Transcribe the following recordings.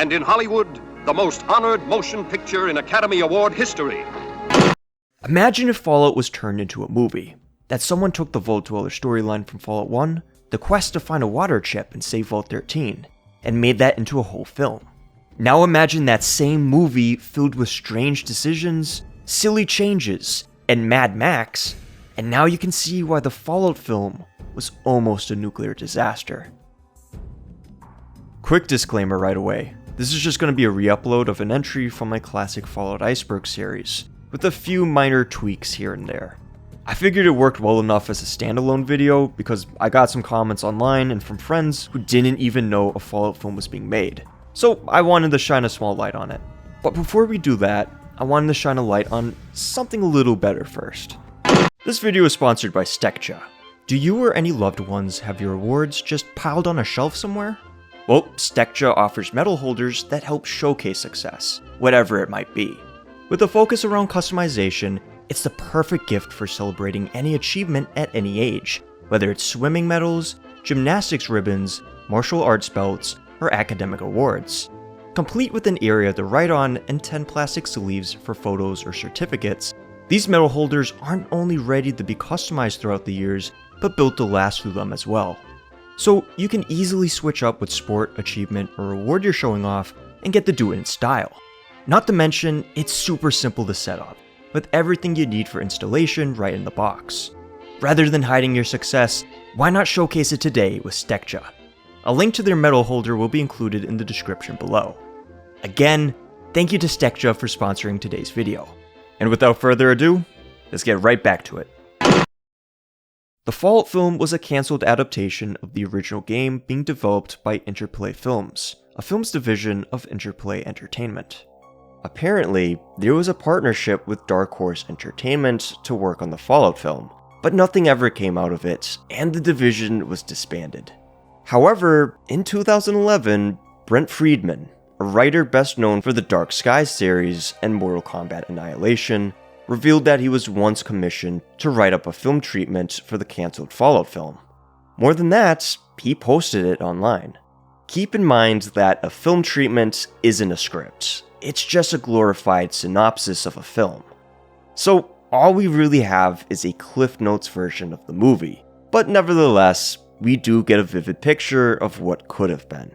and in Hollywood, the most honored motion picture in Academy Award history. Imagine if Fallout was turned into a movie, that someone took the Vault Dweller storyline from Fallout 1, the quest to find a water chip and save Vault-13, and made that into a whole film. Now imagine that same movie filled with strange decisions, silly changes, and Mad Max, and now you can see why the Fallout film was almost a nuclear disaster. Quick disclaimer right away, this is just going to be a re-upload of an entry from my classic Fallout Iceberg series, with a few minor tweaks here and there. I figured it worked well enough as a standalone video because I got some comments online and from friends who didn't even know a Fallout film was being made, so I wanted to shine a small light on it. But before we do that, I wanted to shine a light on something a little better first. This video is sponsored by Stekja. Do you or any loved ones have your awards just piled on a shelf somewhere? Well, Stekja offers medal holders that help showcase success, whatever it might be. With a focus around customization, it's the perfect gift for celebrating any achievement at any age, whether it's swimming medals, gymnastics ribbons, martial arts belts, or academic awards. Complete with an area to write on and 10 plastic sleeves for photos or certificates, these medal holders aren't only ready to be customized throughout the years, but built to last through them as well. So you can easily switch up what sport, achievement, or award you're showing off and get to do it in style. Not to mention, it's super simple to set up, with everything you need for installation right in the box. Rather than hiding your success, why not showcase it today with Stekja? A link to their medal holder will be included in the description below. Again, thank you to Stekja for sponsoring today's video. And without further ado, let's get right back to it. The Fallout film was a cancelled adaptation of the original game being developed by Interplay Films, a films division of Interplay Entertainment. Apparently, there was a partnership with Dark Horse Entertainment to work on the Fallout film, but nothing ever came out of it, and the division was disbanded. However, in 2011, Brent Friedman, a writer best known for the Dark Skies series and Mortal Kombat Annihilation, revealed that he was once commissioned to write up a film treatment for the cancelled Fallout film. More than that, he posted it online. Keep in mind that a film treatment isn't a script. It's just a glorified synopsis of a film. So all we really have is a Cliff Notes version of the movie, but nevertheless, we do get a vivid picture of what could have been.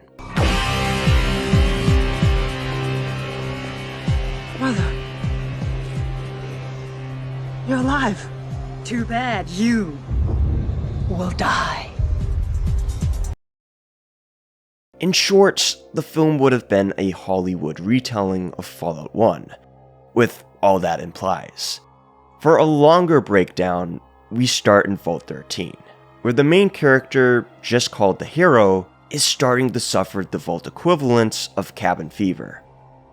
Mother, you're alive. Too bad you will die. In short, the film would have been a Hollywood retelling of Fallout 1, with all that implies. For a longer breakdown, we start in Vault-13, where the main character, just called the Hero, is starting to suffer the Vault equivalent of cabin fever.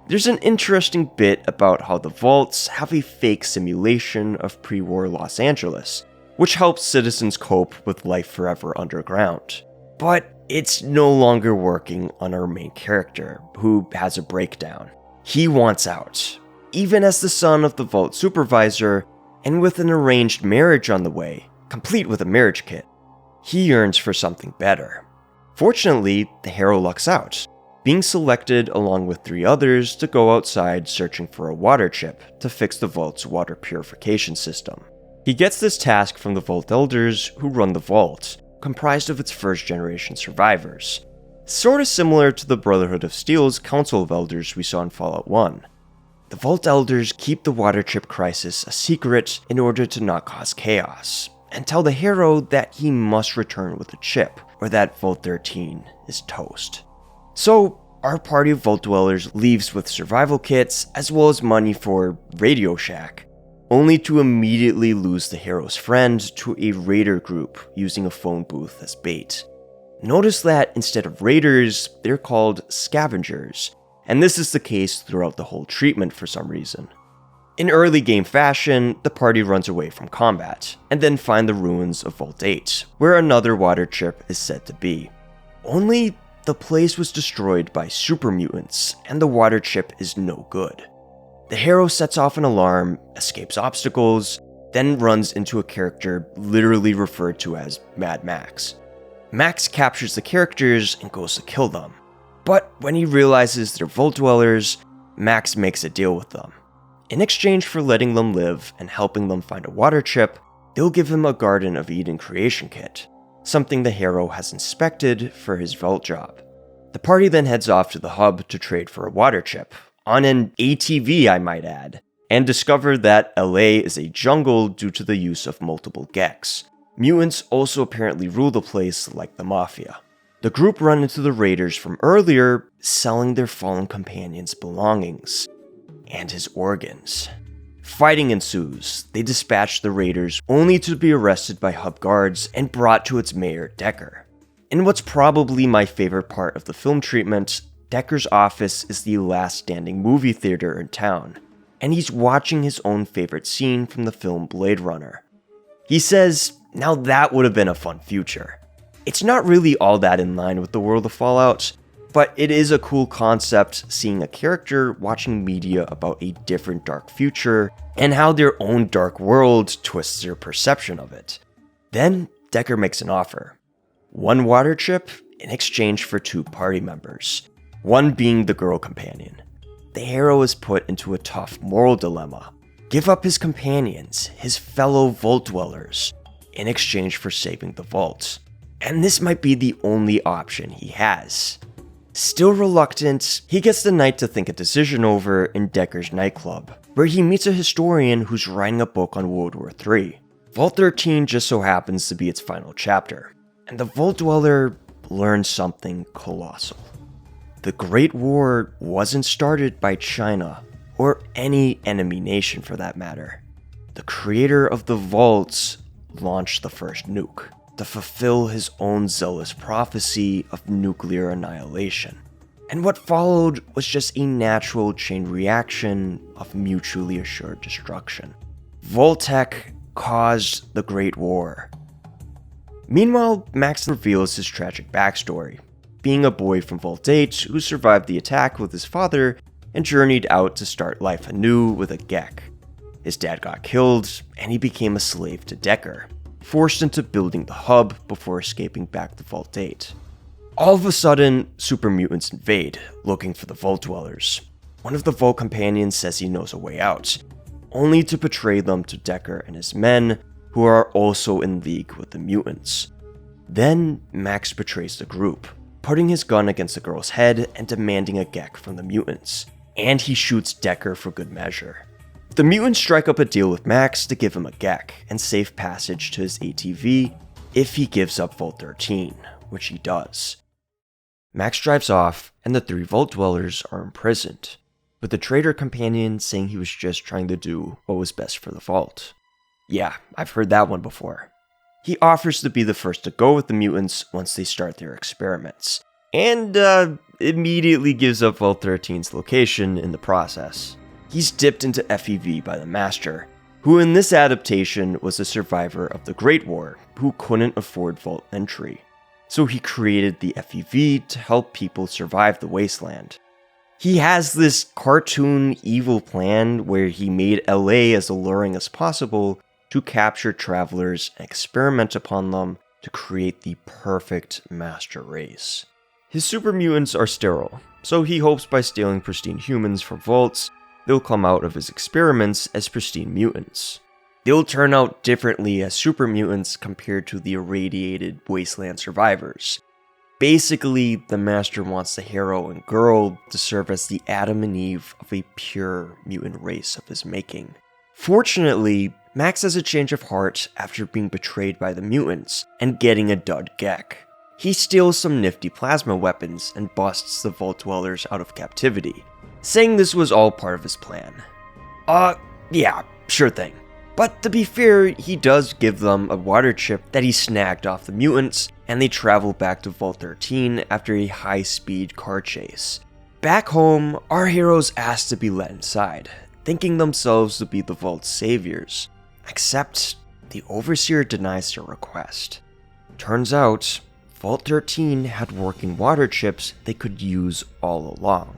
There's an interesting bit about how the Vaults have a fake simulation of pre-war Los Angeles, which helps citizens cope with life forever underground. But it's no longer working on our main character, who has a breakdown. He wants out. Even as the son of the Vault supervisor, and with an arranged marriage on the way, complete with a marriage kit, he yearns for something better. Fortunately, the Hero lucks out, being selected along with 3 others to go outside searching for a water chip to fix the Vault's water purification system. He gets this task from the Vault Elders who run the Vault, comprised of its first-generation survivors, sorta similar to the Brotherhood of Steel's Council of Elders we saw in Fallout 1. The Vault Elders keep the water chip crisis a secret in order to not cause chaos, and tell the Hero that he must return with the chip, or that Vault-13 is toast. So, our party of Vault Dwellers leaves with survival kits as well as money for Radio Shack, only to immediately lose the Hero's friend to a raider group using a phone booth as bait. Notice that instead of raiders, they're called scavengers, and this is the case throughout the whole treatment for some reason. In early game fashion, the party runs away from combat, and then find the ruins of Vault 8, where another water chip is said to be. Only the place was destroyed by super mutants, and the water chip is no good. The Hero sets off an alarm, escapes obstacles, then runs into a character literally referred to as Mad Max. Max captures the characters and goes to kill them. But when he realizes they're Vault Dwellers, Max makes a deal with them. In exchange for letting them live and helping them find a water chip, they'll give him a Garden of Eden creation kit, something the hero has inspected for his vault job. The party then heads off to the hub to trade for a water chip, on an ATV I might add, and discover that LA is a jungle due to the use of multiple Geks. Mutants also apparently rule the place like the Mafia. The group run into the raiders from earlier, selling their fallen companion's belongings, and his organs. Fighting ensues. They dispatch the raiders, only to be arrested by hub guards and brought to its mayor, Decker. In what's probably my favorite part of the film treatment, Decker's office is the last standing movie theater in town, and he's watching his own favorite scene from the film Blade Runner. He says, now that would have been a fun future. It's not really all that in line with the world of Fallout, but it is a cool concept seeing a character watching media about a different dark future and how their own dark world twists their perception of it. Then Decker makes an offer. 1 water chip in exchange for 2 party members, one being the girl companion. The hero is put into a tough moral dilemma. Give up his companions, his fellow Vault Dwellers, in exchange for saving the vault. And this might be the only option he has. Still reluctant, he gets the night to think a decision over in Decker's nightclub, where he meets a historian who's writing a book on World War III. Vault 13 just so happens to be its final chapter, and the Vault Dweller learns something colossal. The Great War wasn't started by China, or any enemy nation for that matter. The creator of the vaults launched the first nuke to fulfill his own zealous prophecy of nuclear annihilation. And what followed was just a natural chain reaction of mutually assured destruction. Vault-tec caused the Great War. Meanwhile, Max reveals his tragic backstory, being a boy from Vault 8 who survived the attack with his father and journeyed out to start life anew with a Gek. His dad got killed, and he became a slave to Decker, forced into building the hub before escaping back to Vault 8. All of a sudden, super mutants invade, looking for the Vault Dwellers. One of the Vault companions says he knows a way out, only to betray them to Decker and his men, who are also in league with the mutants. Then, Max betrays the group, putting his gun against the girl's head and demanding a Gek from the mutants, and he shoots Decker for good measure. The mutants strike up a deal with Max to give him a Gek and safe passage to his ATV if he gives up Vault 13, which he does. Max drives off, and the 3 Vault Dwellers are imprisoned, with the traitor companion saying he was just trying to do what was best for the Vault. Yeah, I've heard that one before. He offers to be the first to go with the mutants once they start their experiments, and immediately gives up Vault 13's location in the process. He's dipped into FEV by the Master, who in this adaptation was a survivor of the Great War who couldn't afford Vault entry. So he created the FEV to help people survive the wasteland. He has this cartoon evil plan where he made LA as alluring as possible to capture travelers and experiment upon them to create the perfect master race. His super mutants are sterile, so he hopes by stealing pristine humans from vaults, they'll come out of his experiments as pristine mutants. They'll turn out differently as super mutants compared to the irradiated wasteland survivors. Basically, the Master wants the hero and girl to serve as the Adam and Eve of a pure mutant race of his making. Fortunately, Max has a change of heart after being betrayed by the mutants and getting a dud Gek. He steals some nifty plasma weapons and busts the Vault Dwellers out of captivity, saying this was all part of his plan. Yeah, sure thing. But to be fair, he does give them a water chip that he snagged off the mutants, and they travel back to Vault 13 after a high-speed car chase. Back home, our heroes ask to be let inside, thinking themselves to be the Vault's saviors, except the Overseer denies their request. Turns out, Vault 13 had working water chips they could use all along.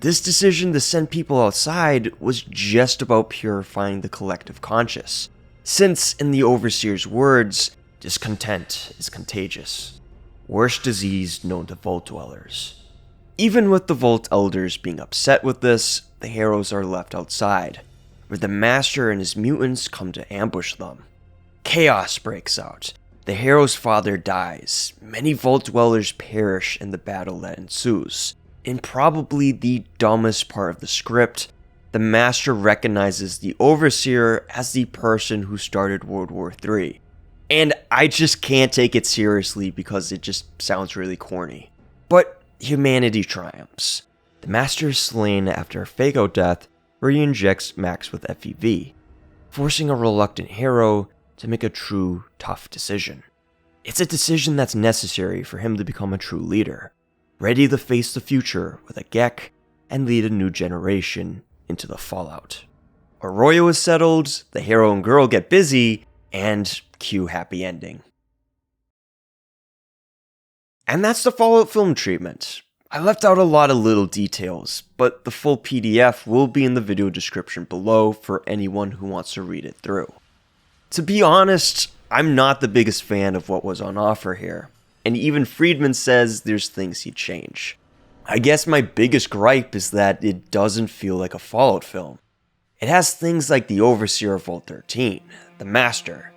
This decision to send people outside was just about purifying the collective conscious, since, in the Overseer's words, discontent is contagious. Worst disease known to Vault Dwellers. Even with the Vault Elders being upset with this, the heroes are left outside, where the Master and his mutants come to ambush them. Chaos breaks out. The hero's father dies. Many Vault Dwellers perish in the battle that ensues. In probably the dumbest part of the script, the Master recognizes the Overseer as the person who started World War III. And I just can't take it seriously because it just sounds really corny. But humanity triumphs. The Master is slain after a fake-out death where he injects Max with FEV, forcing a reluctant hero to make a true, tough decision. It's a decision that's necessary for him to become a true leader, ready to face the future with a Gek and lead a new generation into the fallout. Arroyo is settled, the hero and girl get busy, and cue happy ending. And that's the Fallout film treatment. I left out a lot of little details, but the full PDF will be in the video description below for anyone who wants to read it through. To be honest, I'm not the biggest fan of what was on offer here, and even Friedman says there's things he'd change. I guess my biggest gripe is that it doesn't feel like a Fallout film. It has things like the Overseer of Vault 13, the Master,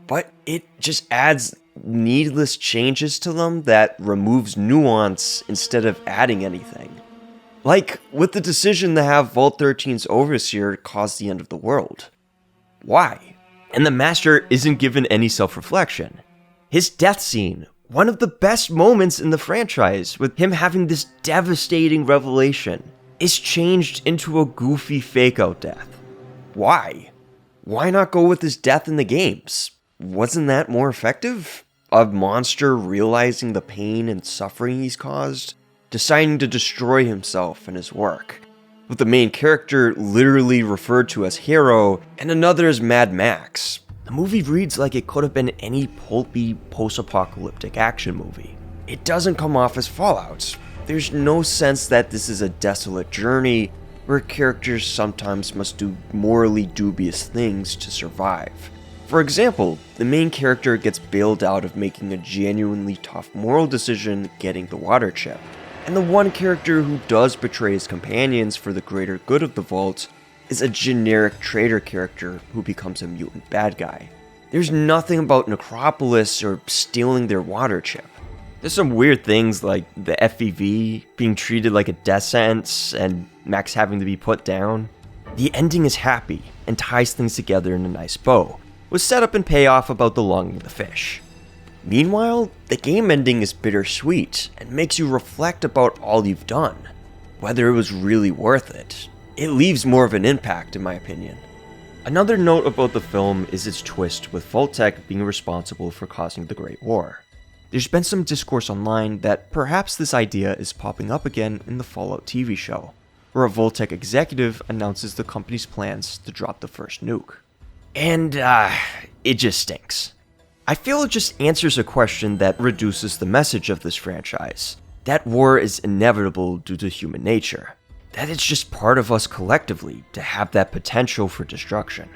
but it just adds needless changes to them that removes nuance instead of adding anything. Like with the decision to have Vault 13's Overseer cause the end of the world. Why? And the Master isn't given any self-reflection. His death scene, one of the best moments in the franchise, with him having this devastating revelation, is changed into a goofy fake-out death. Why? Why not go with his death in the games? Wasn't that more effective? A monster realizing the pain and suffering he's caused, deciding to destroy himself and his work, with the main character literally referred to as Hero and another as Mad Max. The movie reads like it could have been any pulpy, post-apocalyptic action movie. It doesn't come off as Fallout. There's no sense that this is a desolate journey where characters sometimes must do morally dubious things to survive. For example, the main character gets bailed out of making a genuinely tough moral decision getting the water chip, and the one character who does betray his companions for the greater good of the Vault is a generic traitor character who becomes a mutant bad guy. There's nothing about Necropolis or stealing their water chip. There's some weird things like the FEV being treated like a death sentence and Max having to be put down. The ending is happy and ties things together in a nice bow, with setup and payoff about the longing of the fish. Meanwhile, the game ending is bittersweet and makes you reflect about all you've done, whether it was really worth it. It leaves more of an impact in my opinion. Another note about the film is its twist with vault-tec being responsible for causing the Great War. There's been some discourse online that perhaps this idea is popping up again in the Fallout TV show, where a vault-tec executive announces the company's plans to drop the first nuke. And, it just stinks. I feel it just answers a question that reduces the message of this franchise. That war is inevitable due to human nature. That it's just part of us collectively to have that potential for destruction.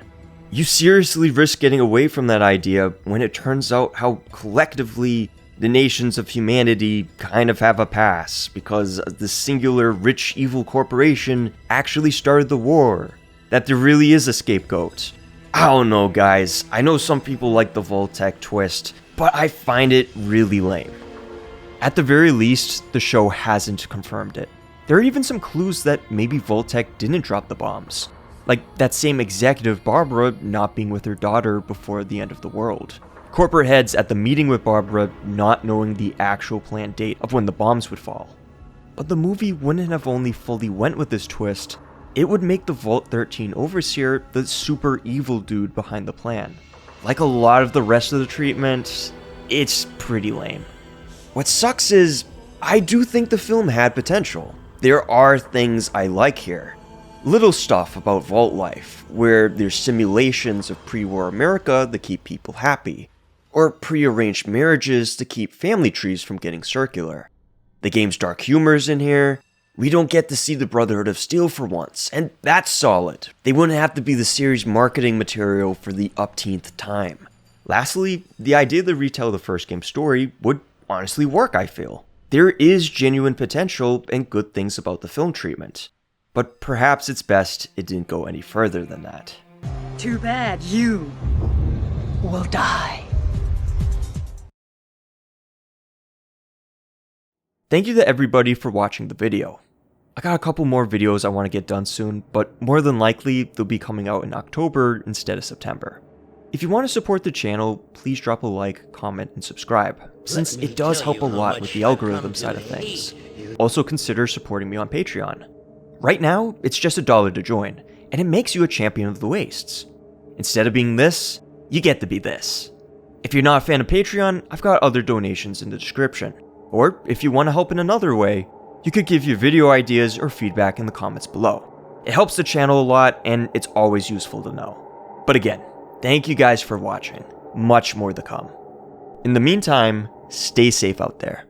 You seriously risk getting away from that idea when it turns out how collectively the nations of humanity kind of have a pass because the singular rich evil corporation actually started the war. That there really is a scapegoat. I don't know guys, I know some people like the vault-tec twist, but I find it really lame. At the very least, the show hasn't confirmed it. There are even some clues that maybe vault-tec didn't drop the bombs, like that same executive Barbara not being with her daughter before the end of the world. Corporate heads at the meeting with Barbara not knowing the actual planned date of when the bombs would fall. But the movie wouldn't have only fully went with this twist, it would make the Vault 13 Overseer the super evil dude behind the plan. Like a lot of the rest of the treatment, it's pretty lame. What sucks is, I do think the film had potential. There are things I like here. Little stuff about Vault life, where there's simulations of pre-war America to keep people happy, or pre-arranged marriages to keep family trees from getting circular. The game's dark humor's in here. We don't get to see the Brotherhood of Steel for once, and that's solid. They wouldn't have to be the series' marketing material for the upteenth time. Lastly, the idea to retell the first game's story would honestly work, I feel. There is genuine potential and good things about the film treatment, but perhaps it's best it didn't go any further than that. Too bad you will die. Thank you to everybody for watching the video. I got a couple more videos I want to get done soon, but more than likely they'll be coming out in October instead of September. If you want to support the channel, please drop a like, comment, and subscribe, since it does help a lot with the algorithm side of things. Also consider supporting me on Patreon. Right now, it's just $1 to join, and it makes you a champion of the wastes. Instead of being this, you get to be this. If you're not a fan of Patreon, I've got other donations in the description. Or if you want to help in another way, you could give your video ideas or feedback in the comments below. It helps the channel a lot, and it's always useful to know. But again, thank you guys for watching. Much more to come. In the meantime, stay safe out there.